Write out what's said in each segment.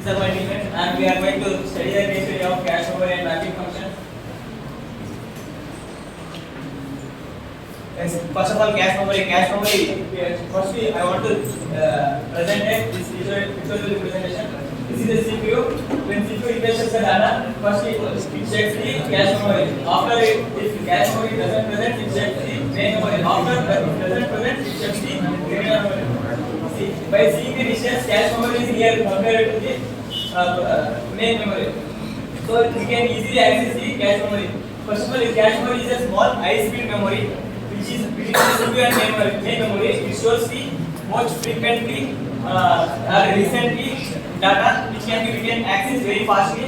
are my teammates, and we are going to study the case study of cache memory and mapping function. First of all, cache memory. Cache memory. Firstly, I want to present this visual presentation. This is the CPU. When CPU requests the data, firstly it checks the cache memory. After it, if cache memory doesn't present, it checks the main memory. After it doesn't present, it checks the regular memory. See, by seeing the distance, cache memory is here compared to the main memory. So we can easily access the cache memory. First of all, the cache memory is a small high-speed memory, which is between the CPU and main memory. It shows the most frequently recently data which we can access very fastly.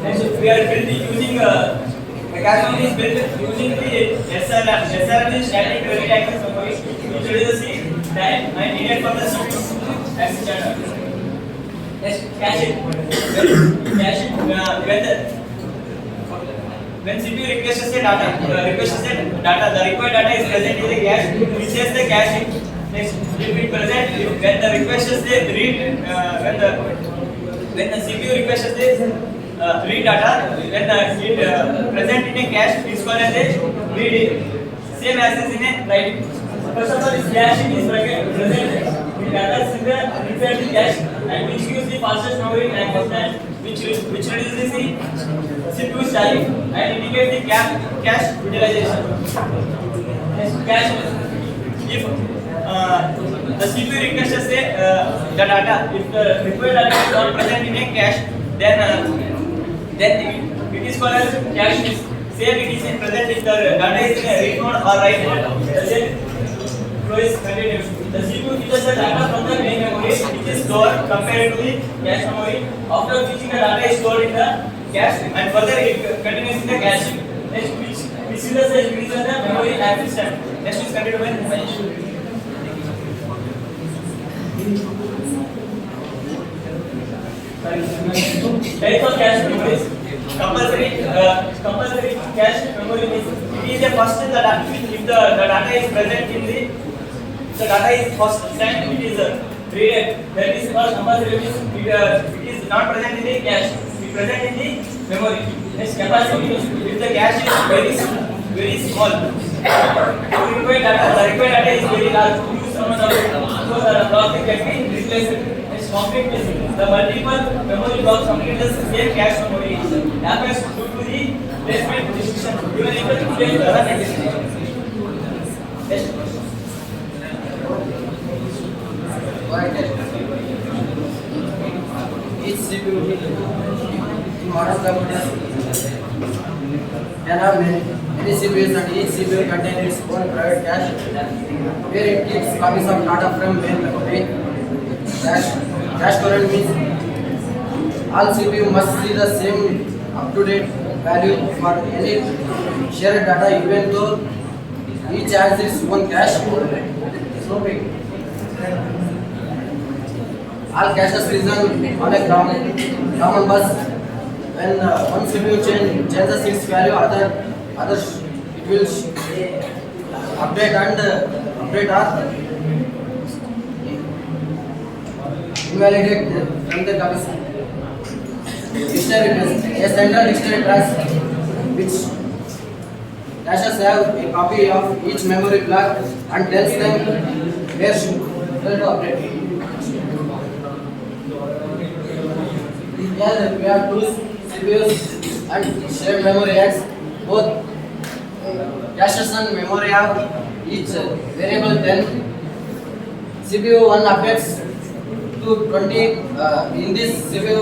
And so we are using the cache memory is built using the SRAM is static ready access memory, which reduces the time and needed for the CPU to access data. Next, cache. When CPU requests the data, the required data is present in the cache, which is the caching. Next, will be present when the request is the read when the CPU requests the read data, when it present in a cache, it is called as a read. Same as in a write. First of all, this caching is present. The data is inside the cache, and which gives the fastest memory access time, which reduces the CPU time and indicates the cache utilization. Next, cache. If the CPU requests the data, if the required data is not present in a cache, then it is called as cache miss. Say it is present if the data is in a read mode or write mode, then flow is continuous. The CPU uses the data from the main memory, which is stored compared to the cache memory. After which the data is stored in the cache, and further it continues in the cache. Next, which is the increase in the memory access time. Next is continued by the types of cache memories. Compulsory cache memory means it is the first data. If the data is present in the data is first time it is read. That is called compulsory. It is not present in the cache. It is present in the memory. Next, capacity. If the cache is very small, the required data is very large. Use some of the blocks can be replaced. Complete missing. The multiple memory blocks complete the same cache memory. Happens due to the placement restriction. Given equal to place other conditions. Next. Each CPU in modern computers can have many CPUs, and each CPU contains its own private cache where it keeps copies of data from main memory. Cache current means all CPU must see the same up-to-date value for any shared data, even though each has its own cache. All caches reside on a common bus. When one CPU changes its value, others it will update or invalidate from the copies. Dictionary, a central dictionary tracks which caches have a copy of each memory block and tells them where to update. Here we have two CPUs and shared memory heads. Both caches and memory have each variable 10. CPU 1 updates to 20. In this CPU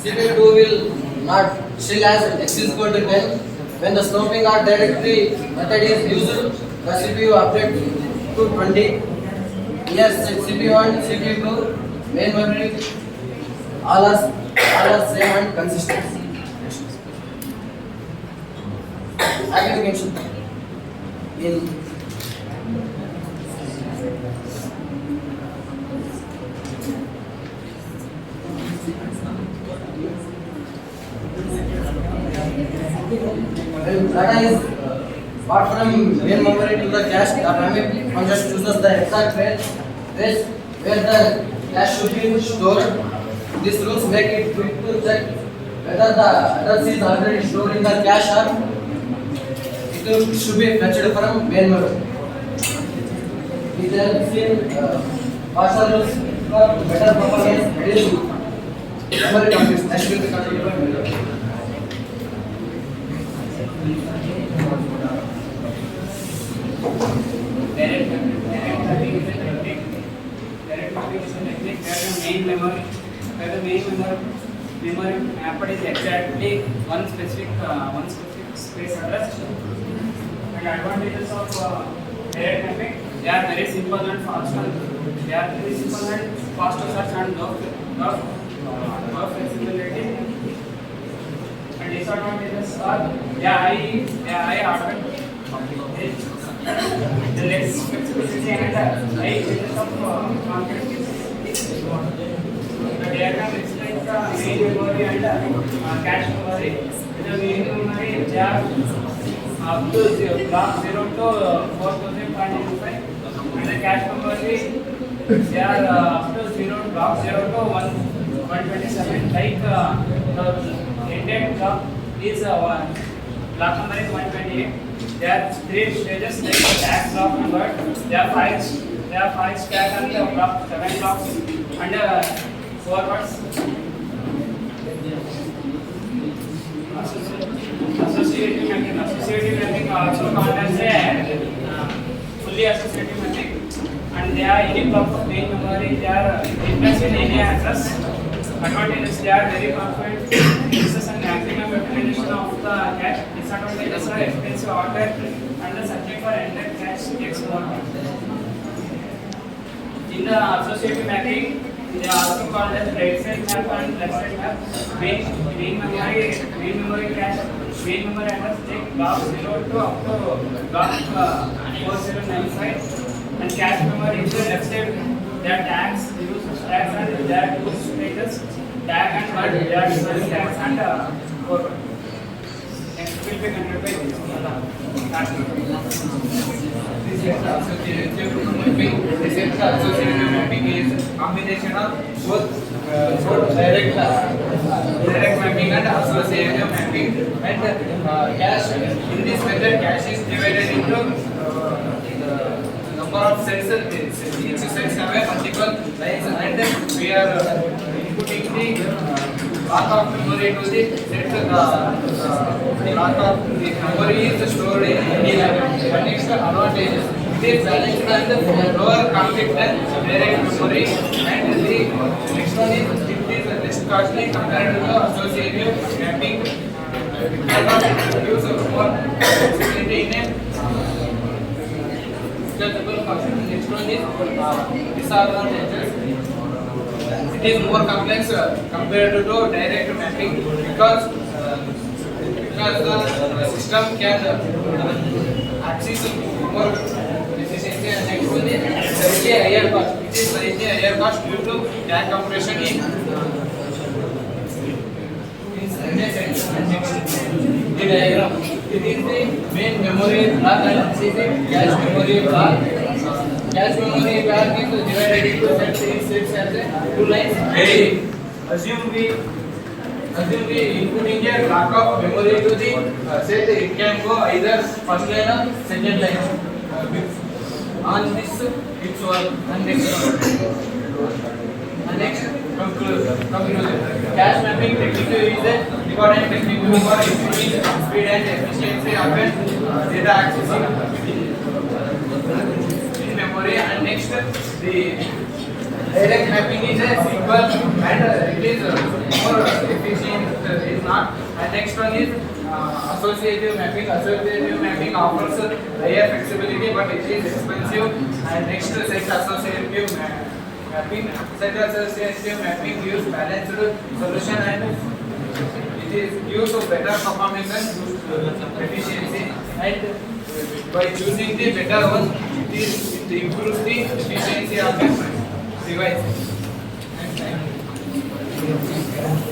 2 will not still as x is equal to 10. When the snowing or directory method is used, the CPU update to 20. Here CPU 1, CPU 2, main memory, all are same and consistent. Application in when data is brought from main memory to the cache, the dynamic function chooses the exact place where the cache should be stored. These rules make it quick to check whether the address is already stored in the cache or it should be fetched from main memory. We then seen faster rules for better performance, reduce memory conflicts. Next will be continued by Miller. Direct mapping is a technique. Direct mapping is a technique where the main memory mapped is exactly one specific space address. And advantages of direct mapping: they are very simple and fast. They are very simple and fast to search and no flexibility. And disadvantages are they are high order. The less flexibility and high chances of conflict. The diagram explains the main memory and cache memory. The main memory they are up to block 0 to 4025, and the cache memory they are up to block 0 to 127. Like the index block is block number is 128. There are 3 stages like the tag block number. There are 5 stack and the block 7 blocks and forwards. Associative mapping also called as a fully associative mapping, and they are any block of main memory. They are replaced in any address. Advantages: they are very perfect. This is a maximum utilization of the cache. Disadvantages are expensive order and the searching for ended cache takes more time. In the associative mapping, they are also called as right side map and left side map. Main memory cache, main memory address take block 0 to up to block 4095, and cache memory is the left side. There are tags, use tags and there are two stages, tag and word, there are different tags and forward. Next will be controlled by this. This is associative mapping is combination of both direct mapping and associative mapping, and cache. In this method, cache is divided into number of cells. Each cells have a multiple lines, and we are inputting the block of memory to the set. The block of the memory is stored in any level. And next, advantages: it is balanced and lower conflict than direct memory, and the next one is it is less costly compared to the associative mapping. Because use of more flexibility in a next one is disadvantages. It is more complex compared to the direct mapping because the system can access more efficiency. And next one is slightly higher cost. It is slightly higher cost due to cache compression in the diagram. It is the main memory block and this is the cache memory block. Cache memory block is divided into sets as 2 lines. Assume we inputting a block of memory to the set. It can go either first line or second line. On this it's one and next conclusion. Cache mapping technique is a important technique for improving speed and efficiency of data accessing in memory. And next, the direct mapping is a simple and it is more efficient. It is not. And next one is associative mapping. Associative mapping offers higher flexibility, but it is expensive. And next, set associative mapping. Set associative mapping gives balanced solution and it is used to better performance and efficiency. And by choosing the better one, it improves the efficiency of the device. And thank you.